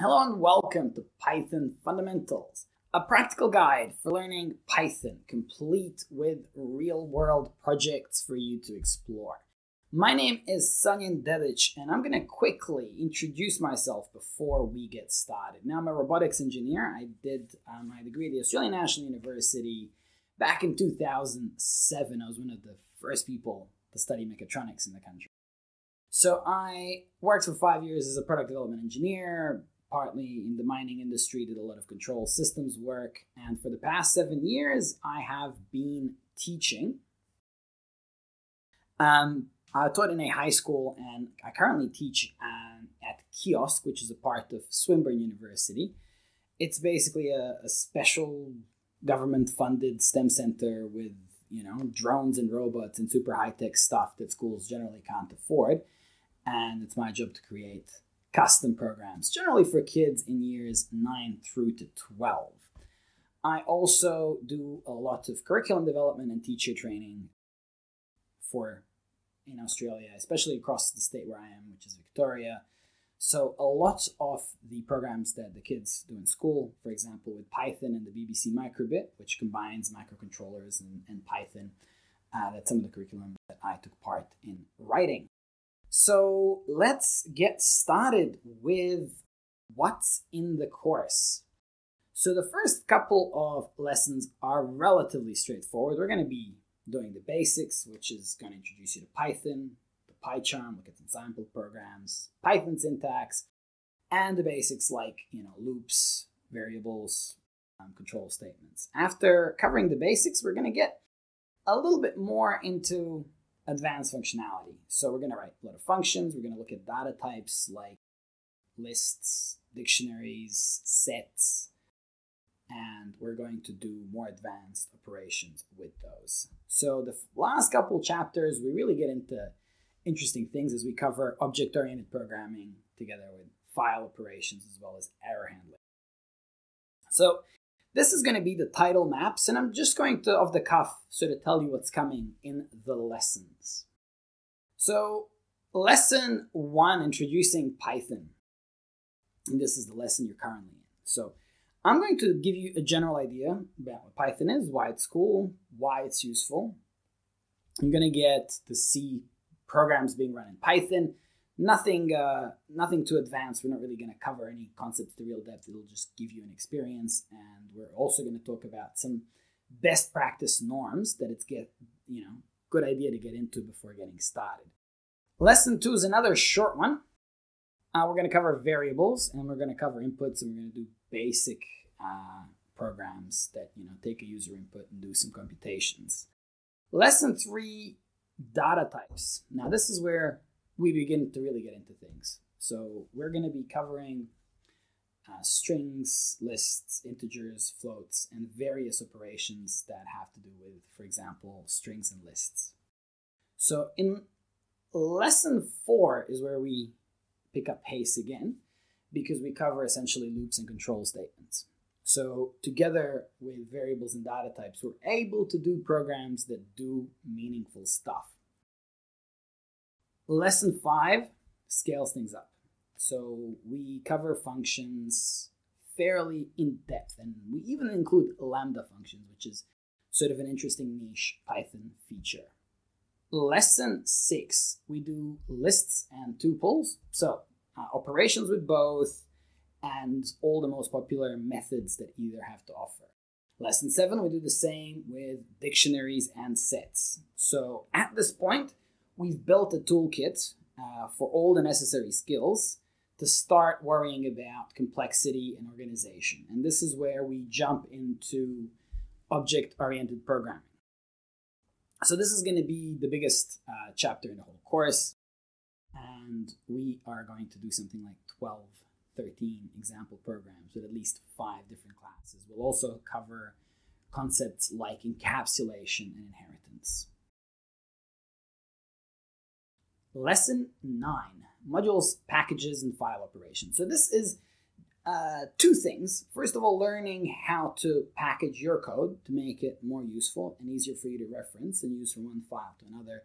Hello and welcome to Python Fundamentals, a practical guide for learning Python, complete with real-world projects for you to explore. My name is Sanjan Dedic, and I'm going to quickly introduce myself before we get started. Now, I'm a robotics engineer. I did my degree at the Australian National University back in 2007. I was one of the first people to study mechatronics in the country. So I worked for 5 years as a product development engineer, partly in the mining industry, did a lot of control systems work. And for the past 7 years, I have been teaching. I taught in a high school, and I currently teach at Kiosk, which is a part of Swinburne University. It's basically a special government-funded STEM center with, drones and robots and super high-tech stuff that schools generally can't afford. And it's my job to create custom programs, generally for kids in years 9 through to 12. I also do a lot of curriculum development and teacher training in Australia, especially across the state where I am, which is Victoria. So a lot of the programs that the kids do in school, for example, with Python and the BBC Microbit, which combines microcontrollers and Python, that's some of the curriculum that I took part in writing. So let's get started with what's in the course. So the first couple of lessons are relatively straightforward. We're going to be doing the basics, which is going to introduce you to Python, the PyCharm, look at some sample programs, Python syntax, and the basics like loops, variables, control statements. After covering the basics, we're going to get a little bit more into advanced functionality. So we're going to write a lot of functions. We're going to look at data types like lists, dictionaries, sets, and we're going to do more advanced operations with those. So the last couple chapters, we really get into interesting things as we cover object-oriented programming together with file operations as well as error handling. So this is going to be the title maps, and I'm just going to, off the cuff, sort of tell you what's coming in the lessons. So lesson 1, introducing Python. And this is the lesson you're currently in. So I'm going to give you a general idea about what Python is, why it's cool, why it's useful. You're going to get to see programs being run in Python. Nothing too advanced. We're not really going to cover any concepts to real depth. It'll just give you an experience. And we're also going to talk about some best practice norms that it's good idea to get into before getting started. Lesson 2 is another short one. We're going to cover variables, and we're going to cover inputs, and we're going to do basic programs that take a user input and do some computations. Lesson 3, data types. Now this is where we begin to really get into things. So we're going to be covering strings, lists, integers, floats, and various operations that have to do with, for example, strings and lists. So in lesson 4 is where we pick up pace again, because we cover essentially loops and control statements. So together with variables and data types, we're able to do programs that do meaningful stuff. Lesson 5 scales things up. So we cover functions fairly in depth, and we even include lambda functions, which is sort of an interesting niche Python feature. Lesson 6, we do lists and tuples. So operations with both and all the most popular methods that either have to offer. Lesson 7, we do the same with dictionaries and sets. So at this point, we've built a toolkit for all the necessary skills to start worrying about complexity and organization. And this is where we jump into object-oriented programming. So this is going to be the biggest chapter in the whole course. And we are going to do something like 12, 13 example programs with at least 5 different classes. We'll also cover concepts like encapsulation and inheritance. Lesson 9, modules, packages, and file operations. So this is 2 things. First of all, learning how to package your code to make it more useful and easier for you to reference and use from one file to another,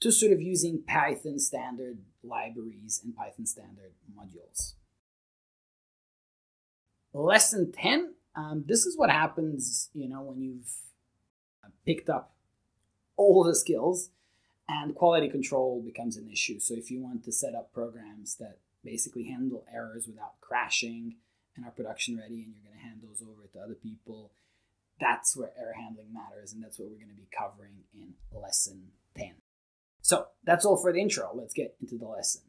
to sort of using Python standard libraries and Python standard modules. Lesson 10, this is what happens, when you've picked up all the skills and quality control becomes an issue. So if you want to set up programs that basically handle errors without crashing and are production ready, and you're going to hand those over to other people, that's where error handling matters, and that's what we're going to be covering in lesson 10. So that's all for the intro. Let's get into the lesson.